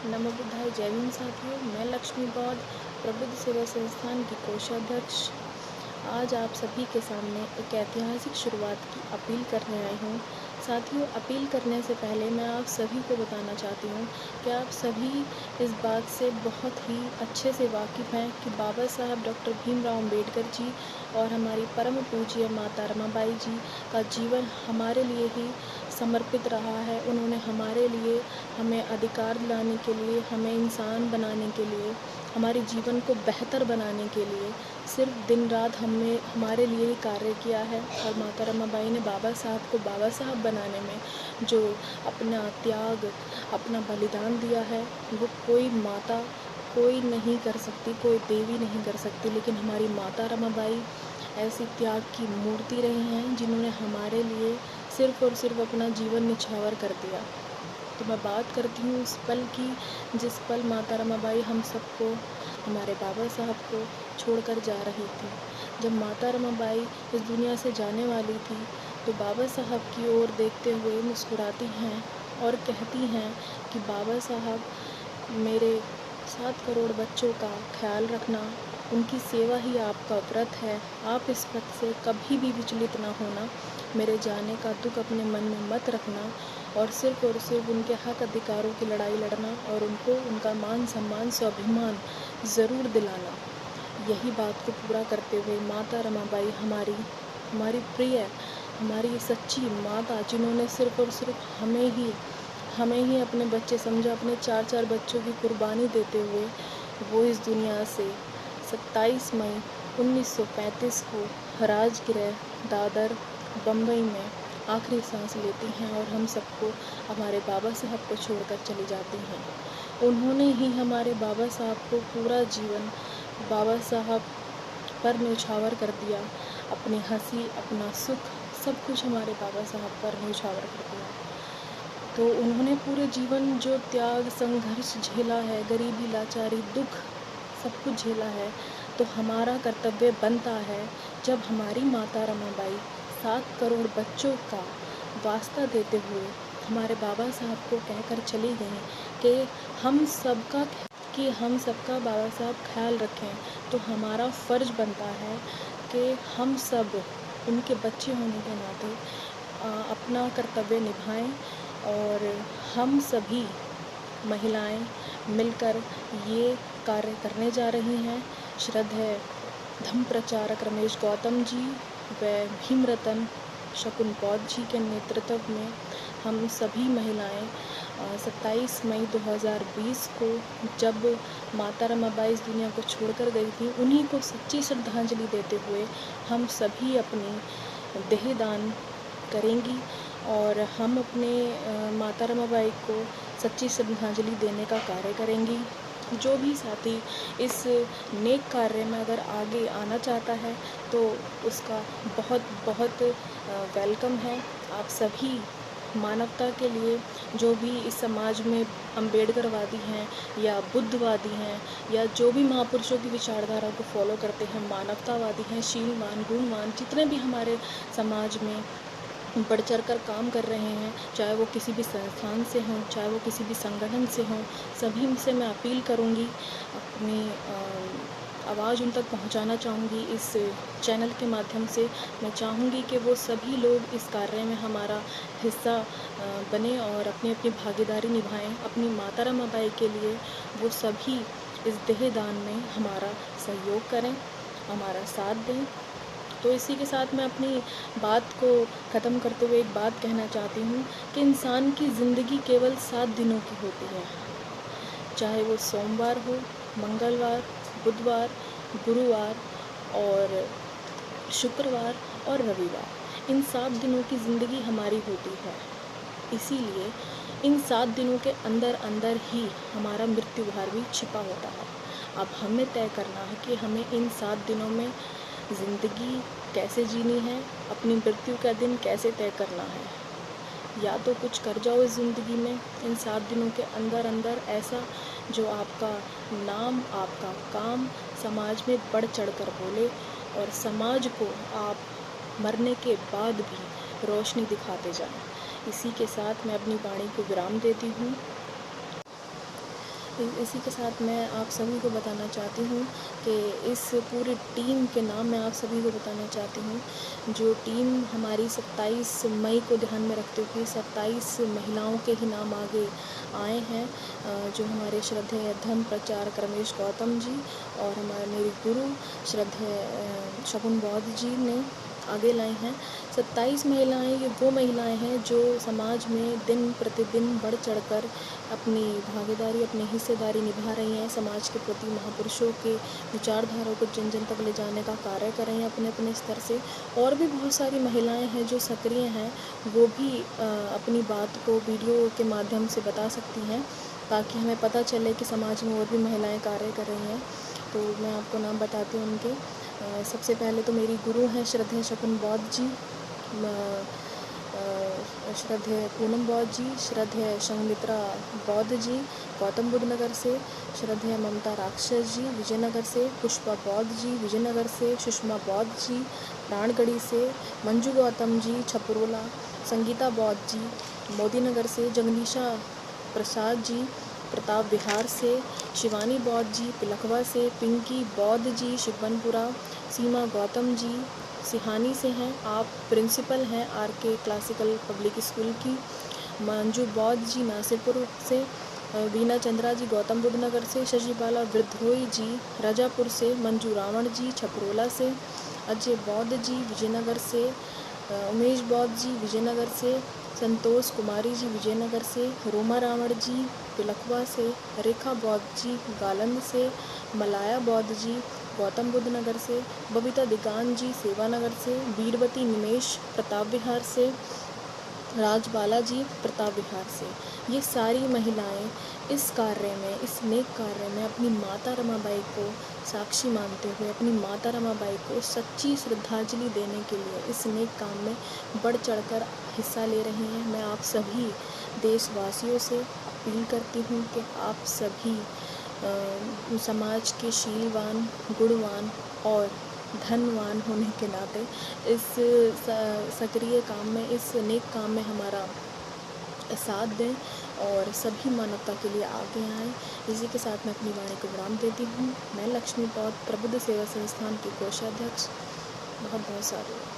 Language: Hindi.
नमो बुद्धाय। जय भीम साथियों, मैं लक्ष्मी बौद्ध प्रबुद्ध सेवा संस्थान की कोषाध्यक्ष आज आप सभी के सामने एक ऐतिहासिक शुरुआत की अपील करने आई हूँ। साथियों, अपील करने से पहले मैं आप सभी को बताना चाहती हूँ कि आप सभी इस बात से बहुत ही अच्छे से वाकिफ़ हैं कि बाबा साहब डॉक्टर भीमराव अम्बेडकर जी और हमारी परम पूज्य माता रमाबाई जी का जीवन हमारे लिए ही समर्पित रहा है। उन्होंने हमारे लिए, हमें अधिकार दिलाने के लिए, हमें इंसान बनाने के लिए, हमारे जीवन को बेहतर बनाने के लिए सिर्फ दिन रात हमारे लिए ही कार्य किया है। और माता रमाबाई ने बाबा साहब को बाबा साहब बनाने में जो अपना त्याग, अपना बलिदान दिया है, वो कोई माता, कोई नहीं कर सकती, कोई देवी नहीं कर सकती। लेकिन हमारी माता रमाबाई ऐसी त्याग की मूर्ति रही हैं जिन्होंने हमारे लिए सिर्फ़ और सिर्फ अपना जीवन निछावर कर दिया। तो मैं बात करती हूँ उस पल की, जिस पल माता रमाबाई हम सबको, हमारे बाबा साहब को छोड़कर जा रही थी। जब माता रमाबाई इस दुनिया से जाने वाली थी तो बाबा साहब की ओर देखते हुए मुस्कुराती हैं और कहती हैं कि बाबा साहब, मेरे 7 करोड़ बच्चों का ख्याल रखना, उनकी सेवा ही आपका व्रत है। आप इस व्रत से कभी भी विचलित ना होना, मेरे जाने का दुख अपने मन में मत रखना और सिर्फ उनके हक अधिकारों की लड़ाई लड़ना और उनको उनका मान सम्मान स्वाभिमान ज़रूर दिलाना। यही बात को पूरा करते हुए माता रमाबाई हमारी प्रिय, हमारी सच्ची माता, जिन्होंने सिर्फ और सिर्फ हमें ही अपने बच्चे समझा, अपने 4-4 बच्चों की कुर्बानी देते हुए वो इस दुनिया से 27 मई 1935 को राजगृह दादर बम्बई में आखिरी सांस लेती हैं और हम सबको, हमारे बाबा साहब को छोड़कर चली जाती हैं। उन्होंने ही हमारे बाबा साहब को पूरा जीवन बाबा साहब पर न्यौछावर कर दिया। अपनी हंसी, अपना सुख, सब कुछ हमारे बाबा साहब पर न्यौछावर कर दिया। तो उन्होंने पूरे जीवन जो त्याग, संघर्ष झेला है, गरीबी, लाचारी, दुख, सब कुछ झेला है, तो हमारा कर्तव्य बनता है, जब हमारी माता रमाबाई 7 करोड़ बच्चों का वास्ता देते हुए हमारे बाबा साहब को कहकर चली गई कि हम सबका बाबा साहब ख्याल रखें, तो हमारा फ़र्ज़ बनता है कि हम सब उनके बच्चे होने के नाते अपना कर्तव्य निभाएं और हम सभी महिलाएं मिलकर ये कार्य करने जा रही हैं। श्रद्धेय धम्म प्रचारक रमेश गौतम जी व भीमरतन शकुन बौद्ध जी के नेतृत्व में हम सभी महिलाएं 27 मई 2020 को, जब माता रमाबाई इस दुनिया को छोड़कर गई थी, उन्हीं को सच्ची श्रद्धांजलि देते हुए हम सभी अपनी देहदान करेंगी और हम अपने माता रमाबाई को सच्ची श्रद्धांजलि देने का कार्य करेंगी। जो भी साथी इस नेक कार्य में अगर आगे आना चाहता है तो उसका बहुत बहुत वेलकम है। आप सभी मानवता के लिए, जो भी इस समाज में अम्बेडकरवादी हैं या बुद्धवादी हैं या जो भी महापुरुषों की विचारधारा को फॉलो करते हैं, मानवतावादी हैं, शीलवान, गुणवान, जितने भी हमारे समाज में बढ़ चढ़ कर काम कर रहे हैं, चाहे वो किसी भी संस्थान से हों, चाहे वो किसी भी संगठन से हों, सभी से मैं अपील करूँगी, अपनी आवाज़ उन तक पहुंचाना चाहूँगी। इस चैनल के माध्यम से मैं चाहूँगी कि वो सभी लोग इस कार्य में हमारा हिस्सा बने और अपनी अपनी भागीदारी निभाएं। अपनी माता रमाबाई के लिए वो सभी इस देहदान में हमारा सहयोग करें, हमारा साथ दें। तो इसी के साथ मैं अपनी बात को ख़त्म करते हुए एक बात कहना चाहती हूँ कि इंसान की ज़िंदगी केवल 7 दिनों की होती है, चाहे वो सोमवार हो, मंगलवार, बुधवार, गुरुवार और शुक्रवार और रविवार। इन 7 दिनों की ज़िंदगी हमारी होती है। इसीलिए इन 7 दिनों के अंदर अंदर ही हमारा मृत्यु भार भी छिपा होता है। अब हमें तय करना है कि हमें इन 7 दिनों में ज़िंदगी कैसे जीनी है, अपनी मृत्यु का दिन कैसे तय करना है। या तो कुछ कर जाओ इस ज़िंदगी में इन 7 दिनों के अंदर अंदर ऐसा जो आपका नाम, आपका काम समाज में बढ़ चढ़ कर बोले और समाज को आप मरने के बाद भी रोशनी दिखाते जाएं। इसी के साथ मैं अपनी वाणी को विराम देती हूँ। इसी के साथ मैं आप सभी को बताना चाहती हूँ कि इस पूरी टीम के नाम मैं आप सभी को बताना चाहती हूँ। जो टीम हमारी 27 मई को ध्यान में रखते हुए 27 महिलाओं के ही नाम आगे आए हैं, जो हमारे श्रद्धेय धर्म प्रचारक रमेश गौतम जी और मेरे गुरु श्रद्धेय शगुन बौद्ध जी ने आगे लाई हैं। 27 महिलाएं ये वो महिलाएं हैं जो समाज में दिन प्रतिदिन बढ़ चढ़कर अपनी भागीदारी, अपनी हिस्सेदारी निभा रही हैं। समाज के प्रति महापुरुषों के विचारधारा को जन जन तक ले जाने का कार्य कर रही हैं अपने अपने स्तर से। और भी बहुत सारी महिलाएं हैं जो सक्रिय हैं, वो भी अपनी बात को वीडियो के माध्यम से बता सकती हैं, ताकि हमें पता चले कि समाज में और भी महिलाएं कार्य कर रही हैं। तो मैं आपको नाम बताती हूँ उनके। सबसे पहले तो मेरी गुरु हैं श्रद्धेय शगुन बौद्ध जी, श्रद्धेय पूनम बौद्ध जी, श्रद्धेय संघमित्रा बौद्ध जी गौतम बुद्ध नगर से, श्रद्धेय ममता राक्षस जी विजयनगर से, पुष्पा बौद्ध जी विजयनगर से, सुषमा बौद्ध जी प्राणगढ़ी से, मंजू गौतम जी छपरोला, संगीता बौद्ध जी मोदीनगर से, जगदीशा प्रसाद जी प्रताप विहार से, शिवानी बौद्ध जी पिलखवा से, पिंकी बौद्ध जी शिवनपुरा, सीमा गौतम जी सिहानी से हैं, आप प्रिंसिपल हैं RK क्लासिकल पब्लिक स्कूल की, मंजू बौद्ध जी नासिरपुर से, वीना चंद्रा जी गौतम बुद्ध नगर से, शशिबाला वृद्धोई जी राजापुर से, मंजू रावण जी छपरोला से, अजय बौद्ध जी विजयनगर से, उमेश बौद्ध जी विजयनगर से, संतोष कुमारी जी विजयनगर से, रोमा रावण जी पिलखवा से, रेखा बौद्ध जी गालंद से, मलाया बौद्ध जी गौतम बुद्ध नगर से, बबीता दिगान जी सेवानगर से, वीरवती निमेश प्रताप विहार से, राजबाला जी प्रताप विहार से। ये सारी महिलाएं इस कार्य में, इस नेक कार्य में अपनी माता रमाबाई को साक्षी मानते हुए, अपनी माता रमाबाई को सच्ची श्रद्धांजलि देने के लिए इस नेक काम में बढ़ चढ़कर हिस्सा ले रही हैं। मैं आप सभी देशवासियों से अपील करती हूँ कि आप सभी समाज के शीलवान, गुणवान और धनवान होने के नाते इस सक्रिय काम में, इस नेक काम में हमारा साथ दें और सभी मानवता के लिए आगे आएँ। इसी के साथ मैं अपनी वाणी को विराम देती हूँ। मैं लक्ष्मी बौद्ध प्रबुद्ध सेवा संस्थान की कोषाध्यक्ष। बहुत बहुत सारे